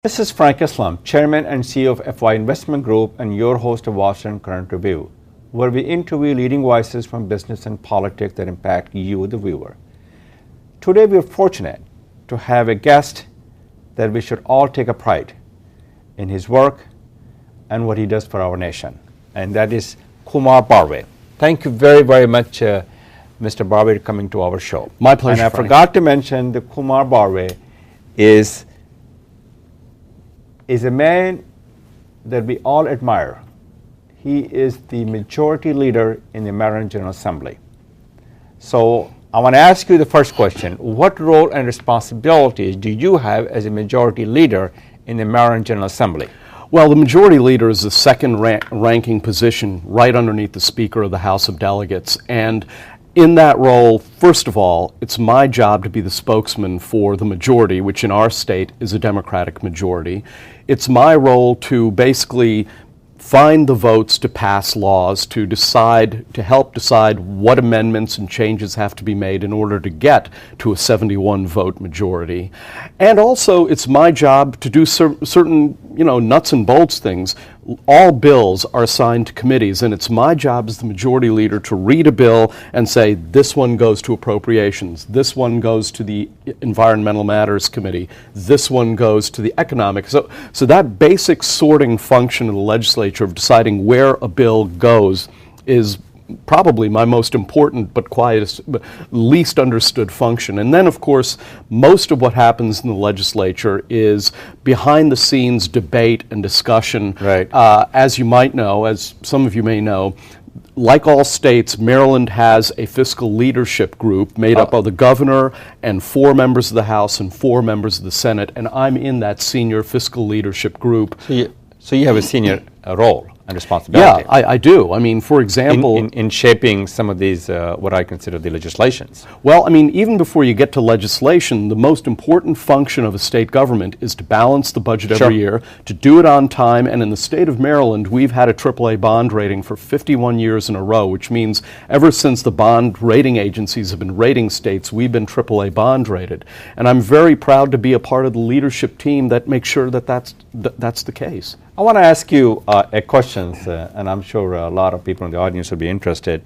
This is Frank Islam, Chairman and CEO of FY Investment Group and your host of Washington Current Review, where we interview leading voices from business and politics that impact you, the viewer. Today we are fortunate to have a guest that we should all take a pride in his work and what he does for our nation, and that is Kumar Barve. Thank you very, very much, Mr. Barve, coming to our show. My pleasure, And I Frank. forgot to mention that Kumar Barve is a man that we all admire. He is the majority leader in the Maryland General Assembly. So I want to ask you the first question. What role and responsibilities do you have as a majority leader in the Maryland General Assembly? Well, the majority leader is the second ranking position right underneath the Speaker of the House of Delegates. And in that role, first of all, it's my job to be the spokesman for the majority, which in our state is a Democratic majority. It's my role to basically find the votes to pass laws, to help decide what amendments and changes have to be made in order to get to a 71 vote majority. And also it's my job to do certain, nuts and bolts things. All bills are assigned to committees, and it's my job as the majority leader to read a bill and say, this one goes to appropriations, this one goes to the Environmental Matters Committee, this one goes to the Economic. So that basic sorting function of the legislature of deciding where a bill goes is probably my most important but least understood function. And then, of course, most of what happens in the legislature is behind the scenes debate and discussion. Right. As you might know, as some of you may know, like all states, Maryland has a fiscal leadership group made up of the governor and 4 members of the House and 4 members of the Senate, and I'm in that senior fiscal leadership group. So you have a senior role and responsibility. Yeah, I do. I mean, for example, in shaping some of these, what I consider the legislations. Well, I mean, even before you get to legislation, the most important function of a state government is to balance the budget every year, to do it on time, and in the state of Maryland, we've had a AAA bond rating for 51 years in a row, which means ever since the bond rating agencies have been rating states, we've been AAA bond rated. And I'm very proud to be a part of the leadership team that makes sure that that's the case. I want to ask you a question, and I'm sure a lot of people in the audience will be interested.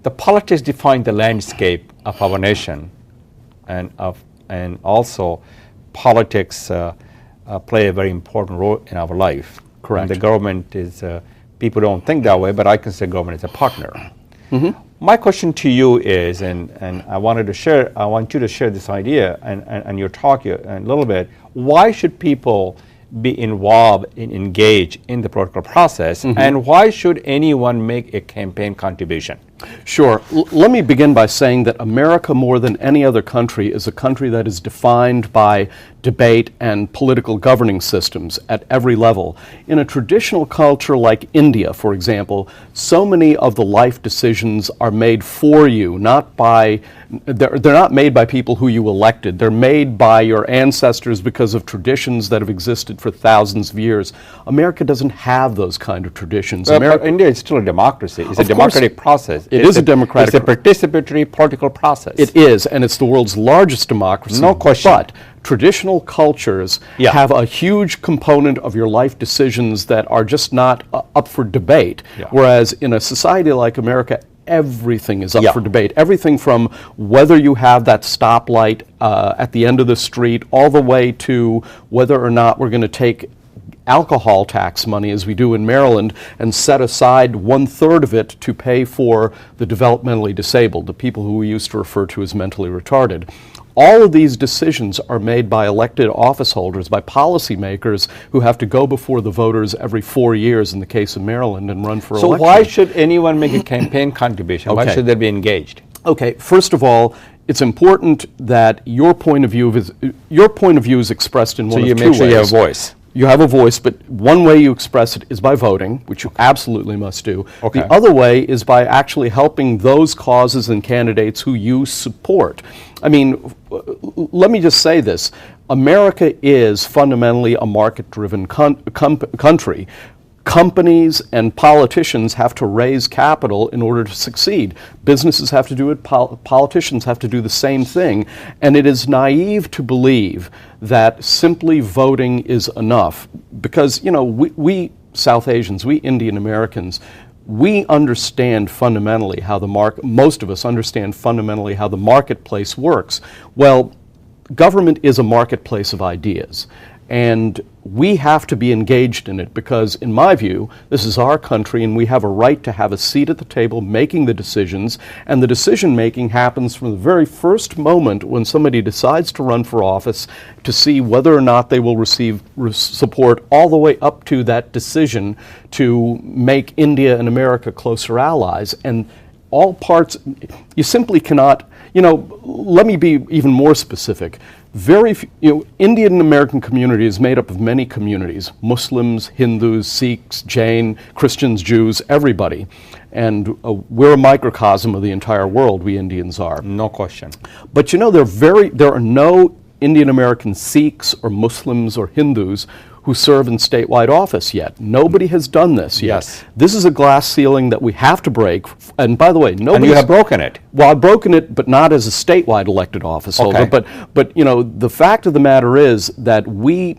The politics define the landscape of our nation, and also politics play a very important role in our life. Correct. And the government is, people don't think that way, but I consider government as a partner. Mm-hmm. My question to you is, and I want you to share this idea and your talk a little bit. Why should people be involved and engaged in the political process, and why should anyone make a campaign contribution? Sure. Let me begin by saying that America, more than any other country, is a country that is defined by debate and political governing systems at every level. In a traditional culture like India, for example, so many of the life decisions are made for you, they're not made by people who you elected. They're made by your ancestors because of traditions that have existed for thousands of years. America doesn't have those kind of traditions. But India is still a democracy. It's a democratic process. It is a democratic. It's a participatory political process. It is, and it's the world's largest democracy. No question. But traditional cultures have a huge component of your life decisions that are just not up for debate. Yeah. Whereas in a society like America, everything is up for debate. Everything from whether you have that stoplight at the end of the street, all the way to whether or not we're going to take alcohol tax money, as we do in Maryland, and set aside 1/3 of it to pay for the developmentally disabled, the people who we used to refer to as mentally retarded. All of these decisions are made by elected office holders, by policymakers who have to go before the voters every 4 years in the case of Maryland and run for election. So why should anyone make a campaign contribution? Why should they be engaged? Okay, first of all, it's important that your point of view is expressed in one of two ways. So you make sure you have a voice. You have a voice, but one way you express it is by voting, which you absolutely must do. Okay. The other way is by actually helping those causes and candidates who you support. I mean, let me just say this. America is fundamentally a market-driven country. Companies and politicians have to raise capital in order to succeed. Businesses have to do it, politicians have to do the same thing, and it is naive to believe that simply voting is enough. Because, you know, we South Asians, we Indian Americans, we understand fundamentally how most of us understand fundamentally how the marketplace works. Well, government is a marketplace of ideas, and we have to be engaged in it because, in my view, this is our country and we have a right to have a seat at the table making the decisions, and the decision making happens from the very first moment when somebody decides to run for office to see whether or not they will receive support, all the way up to that decision to make India and America closer allies. And all parts, you simply cannot, you know, let me be even more specific. Indian American community is made up of many communities: Muslims, Hindus, Sikhs, Jain, Christians, Jews, everybody. And we're a microcosm of the entire world, we Indians are. No question. But you know, there are no Indian American Sikhs or Muslims or Hindus who serve in statewide office yet. Nobody has done this yet. Yes. This is a glass ceiling that we have to break. And by the way, nobody. And you have broken it. Well, I've broken it, but not as a statewide elected office holder. Okay. But you know, the fact of the matter is that we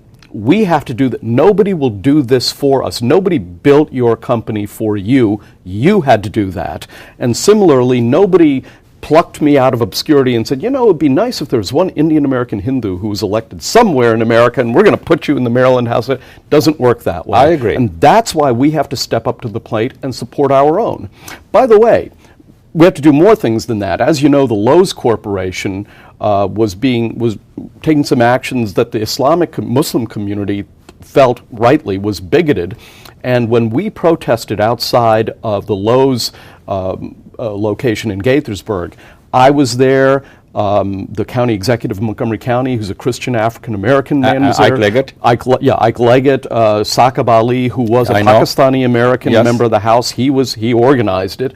have to do that. Nobody will do this for us. Nobody built your company for you. You had to do that. And similarly, nobody plucked me out of obscurity and said, you know, it would be nice if there was one Indian American Hindu who was elected somewhere in America and we're going to put you in the Maryland House. It doesn't work that way. I agree. And that's why we have to step up to the plate and support our own. By the way, we have to do more things than that. As you know, the Lowe's Corporation was taking some actions that the Islamic Muslim community felt rightly was bigoted. And when we protested outside of the Lowe's location in Gaithersburg, I was there. The county executive of Montgomery County, who's a Christian African American man, was there. Ike Leggett. Ike Leggett, Saqib Ali, who was a Pakistani American member of the House. He organized it.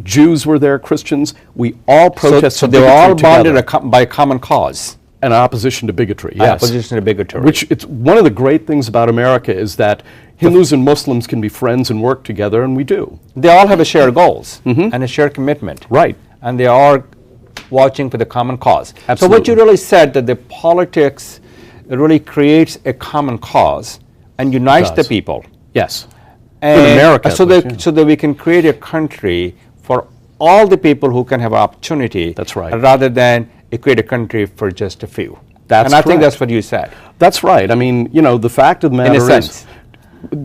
Jews were there, Christians. We all protested. So they were all bonded by a common cause. And opposition to bigotry, yes. Opposition to bigotry. Which, it's one of the great things about America is that Hindus and Muslims can be friends and work together, and we do. They all have a shared goals and a shared commitment. Right. And they are watching for the common cause. Absolutely. So what you really said, that the politics really creates a common cause and unites the people. Yes. And in America. So that we can create a country for all the people who can have opportunity. That's right. Rather than create a country for just a few. That's and I think correct. that's what you said. That's right. I mean, you know, the fact of the matter In a sense.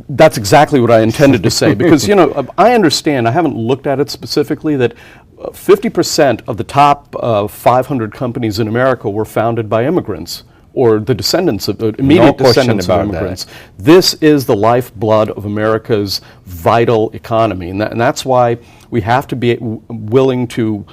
that's exactly what I intended to say. Because, you know, I understand, I haven't looked at it specifically, that 50% of the top 500 companies in America were founded by immigrants, or the descendants of immediate descendants of immigrants. This is the lifeblood of America's vital economy, and that's why we have to be willing to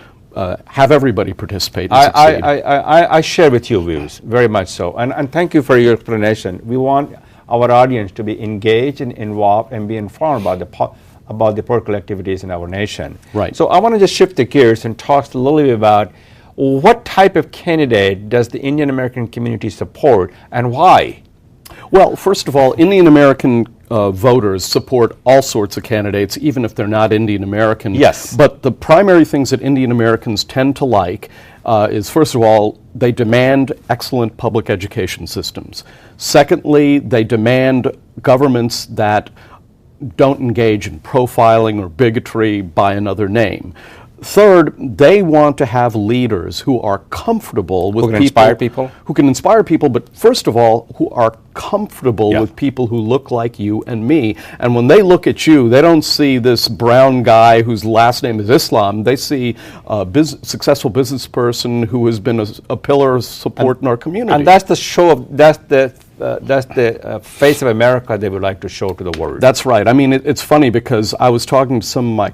have everybody participate and succeed. I share with you views, very much so. And thank you for your explanation. We want our audience to be engaged and involved and be informed about the political activities in our nation. Right. So I want to just shift the gears and talk a little bit about what type of candidate does the Indian American community support and why? Well, first of all, Indian American voters support all sorts of candidates, even if they're not Indian American. Yes. But the primary things that Indian Americans tend to like is, first of all, they demand excellent public education systems. Secondly, they demand governments that don't engage in profiling or bigotry by another name. Third, they want to have leaders who are comfortable with who can inspire people. Who can inspire people, but first of all, who are comfortable with people who look like you and me. And when they look at you, they don't see this brown guy whose last name is Islam. They see a successful business person who has been a pillar of support in our community. And that's the show of, that's the face of America they would like to show to the world. That's right. I mean, it's funny because I was talking to some of my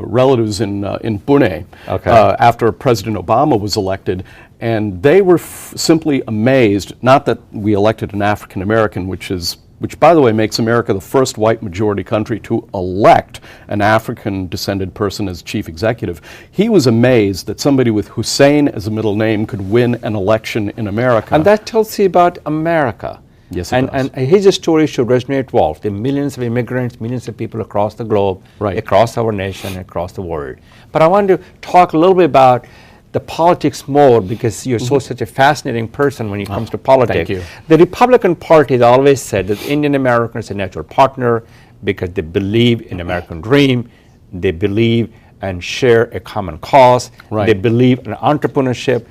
relatives in Pune after President Obama was elected, and they were simply amazed, not that we elected an African American, which by the way makes America the first white majority country to elect an African descended person as chief executive. He was amazed that somebody with Hussein as a middle name could win an election in America. And that tells you about America. Yes, it does. And his story should resonate well. The millions of immigrants, millions of people across the globe, Right. across our nation, across the world. But I want to talk a little bit about the politics more, because you're such a fascinating person when it comes to politics. Thank you. The Republican Party has always said that Indian Americans are a natural partner because they believe in the American dream, they believe and share a common cause, Right. they believe in entrepreneurship.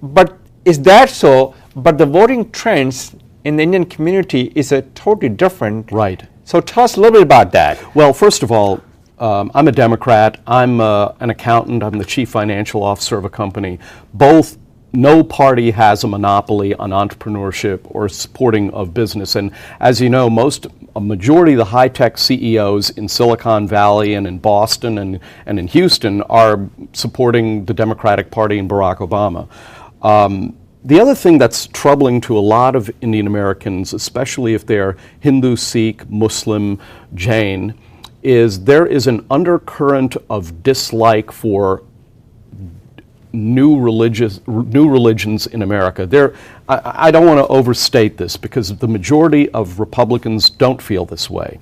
But is that so? But the voting trends in the Indian community is a totally different. Right. So tell us a little bit about that. Well, first of all, I'm a Democrat. I'm an accountant. I'm the chief financial officer of a company. No party has a monopoly on entrepreneurship or supporting of business. And as you know, a majority of the high-tech CEOs in Silicon Valley and in Boston and in Houston are supporting the Democratic Party and Barack Obama. The other thing that's troubling to a lot of Indian Americans, especially if they're Hindu, Sikh, Muslim, Jain, is there is an undercurrent of dislike for new religions in America. I don't want to overstate this, because the majority of Republicans don't feel this way.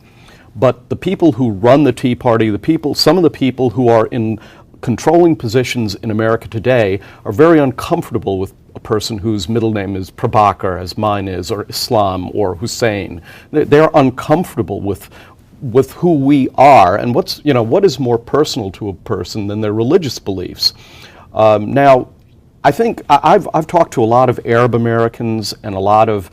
But the people who run the Tea Party, some of the people who are in controlling positions in America today are very uncomfortable with a person whose middle name is Prabhakar, as mine is, or Islam, or Hussein. They're uncomfortable with who we are, and what is more personal to a person than their religious beliefs. Now, I think I've talked to a lot of Arab Americans and a lot of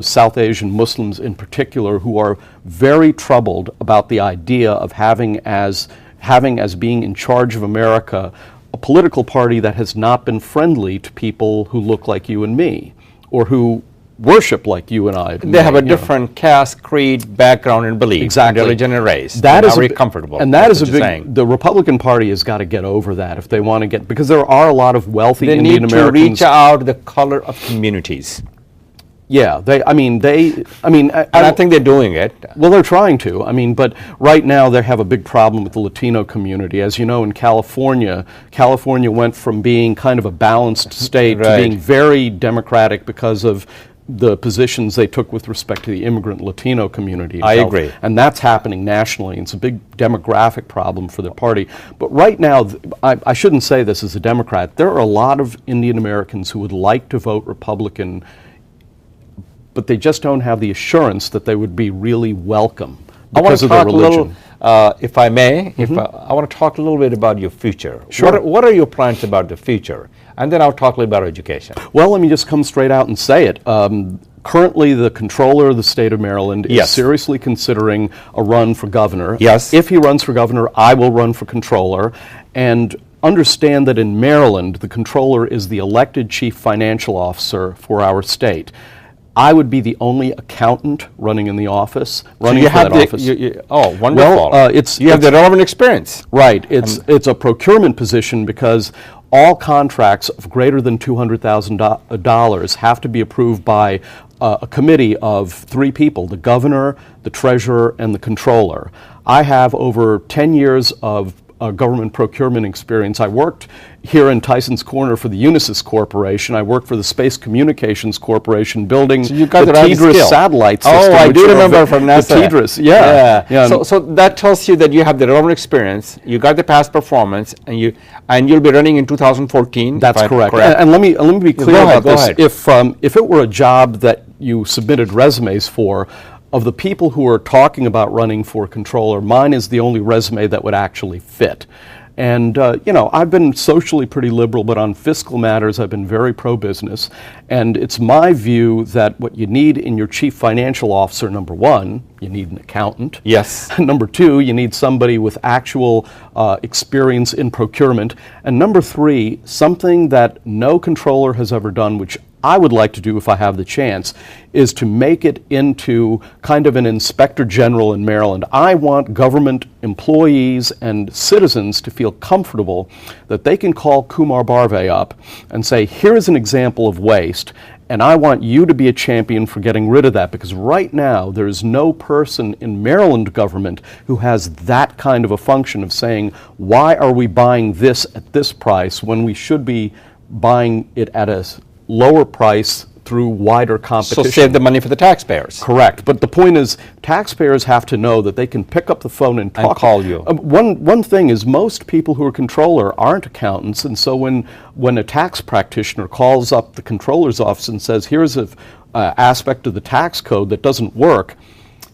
South Asian Muslims in particular who are very troubled about the idea of having as being in charge of America a political party that has not been friendly to people who look like you and me, or who worship like you and I. They have a different caste, creed, background, and belief. Exactly. Religion and race. That is very comfortable. And that is That's a what you're big. saying. The Republican Party has got to get over that if they want to get, because there are a lot of wealthy They Indian need Americans. to reach out the color of communities. Yeah, And I think they're doing it. Well, they're trying to. But right now they have a big problem with the Latino community. As you know, in California went from being kind of a balanced state to Right. being very Democratic because of the positions they took with respect to the immigrant Latino community. in I California. agree. And that's happening nationally. It's a big demographic problem for the party. But right now, I shouldn't say this as a Democrat, there are a lot of Indian Americans who would like to vote Republican, but they just don't have the assurance that they would be really welcome I want because to of their talk a little, religion. if I may, I want to talk a little bit about your future. Sure. What are your plans about the future? And then I'll talk a little about education. Well, let me just come straight out and say it. Currently, the controller of the state of Maryland is Yes. seriously considering a run for governor. Yes. If he runs for governor, I will run for controller. And understand that in Maryland, the controller is the elected chief financial officer for our state. I would be the only accountant running in the office, running for that office. Oh, wonderful. Well, you have the relevant experience. Right. It's a procurement position because all contracts of greater than $200,000 have to be approved by a committee of 3 people, the governor, the treasurer, and the controller. I have over 10 years of government procurement experience. I worked here in Tyson's Corner for the Unisys Corporation. I worked for the Space Communications Corporation building So you got the the right TDRS skill. satellite system. Oh, I which do are remember the- from the NASA. TDRS, yeah. So that tells you that you have the relevant experience, you got the past performance, and you'll be running in 2014. That's if I'm correct. correct. And let me be clear Go ahead, about go this. ahead. If it were a job that you submitted resumes for, of the people who are talking about running for controller, mine is the only resume that would actually fit. And, I've been socially pretty liberal, but on fiscal matters, I've been very pro-business. And it's my view that what you need in your chief financial officer, number one, you need an accountant. Yes. Number two, you need somebody with actual experience in procurement. And number three, something that no controller has ever done, which I would like to do if I have the chance, is to make it into kind of an inspector general in Maryland. I want government employees and citizens to feel comfortable that they can call Kumar Barve up and say, here is an example of waste, and I want you to be a champion for getting rid of that, because right now there is no person in Maryland government who has that kind of a function of saying, why are we buying this at this price when we should be buying it at a lower price through wider competition. So save the money for the taxpayers. Correct. But the point is, taxpayers have to know that they can pick up the phone and talk. And call you. One thing is, most people who are controller aren't accountants, and so when a tax practitioner calls up the controller's office and says, here's an aspect of the tax code that doesn't work,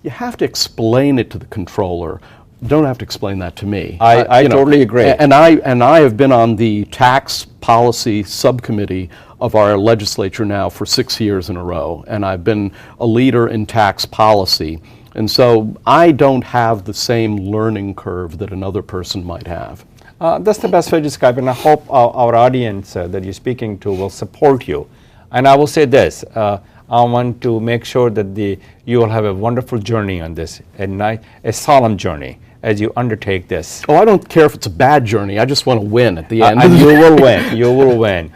you have to explain it to the controller. You don't have to explain that to me. I totally agree. And I have been on the tax policy subcommittee of our legislature now for 6 years in a row, and I've been a leader in tax policy. And so I don't have the same learning curve that another person might have. That's the best way to describe it, and I hope our audience that you're speaking to will support you. And I will say this, I want to make sure that you will have a wonderful journey on this, a solemn journey as you undertake this. Oh, I don't care if it's a bad journey. I just want to win at the end. And you will win. You will win.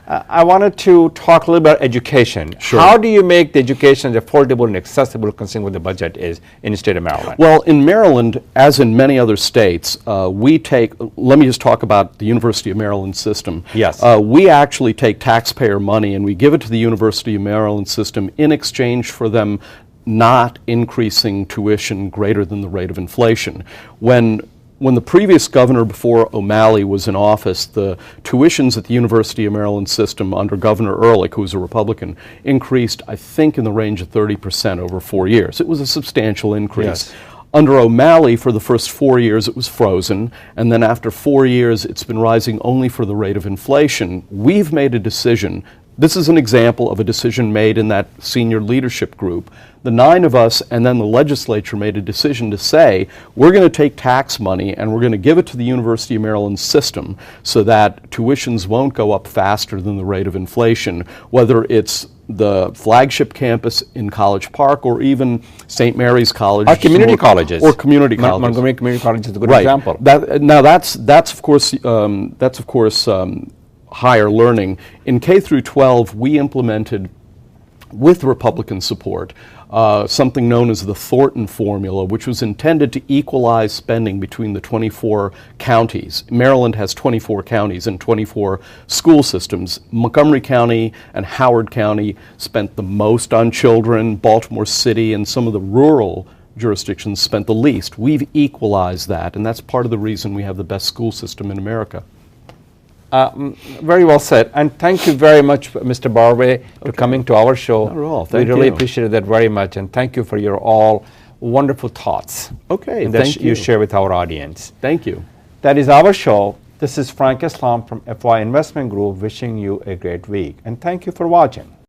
I wanted to talk a little about education. Sure. How do you make the education affordable and accessible considering what the budget is in the state of Maryland? Well, in Maryland, as in many other states, let me just talk about the University of Maryland system. Yes. We actually take taxpayer money and we give it to the University of Maryland system in exchange for them not increasing tuition greater than the rate of inflation. When the previous governor before O'Malley was in office, the tuitions at the University of Maryland system under Governor Ehrlich, who was a Republican, increased, I think, in the range of 30% over 4 years. It was a substantial increase. Yes. Under O'Malley, for the first 4 years, it was frozen, and then after 4 years, it's been rising only for the rate of inflation. We've made a decision. This is an example of a decision made in that senior leadership group. The 9 of us and then the legislature made a decision to say, we're going to take tax money and we're going to give it to the University of Maryland system so that tuitions won't go up faster than the rate of inflation, whether it's the flagship campus in College Park or even St. Mary's College. Or community colleges. Or community colleges. Montgomery Community College is a good right. example. That's of course higher learning. In K through 12, we implemented, with Republican support, something known as the Thornton formula, which was intended to equalize spending between the 24 counties. Maryland has 24 counties and 24 school systems. Montgomery County and Howard County spent the most on children. Baltimore City and some of the rural jurisdictions spent the least. We've equalized that, and that's part of the reason we have the best school system in America. Very well said, and thank you very much, Mr. Barve, for coming to our show. Not at all. Thank we really you. appreciated that very much, and thank you for your all wonderful thoughts. Okay, that thank you share with our audience. Thank you. That is our show. This is Frank Islam from FY Investment Group wishing you a great week, and thank you for watching.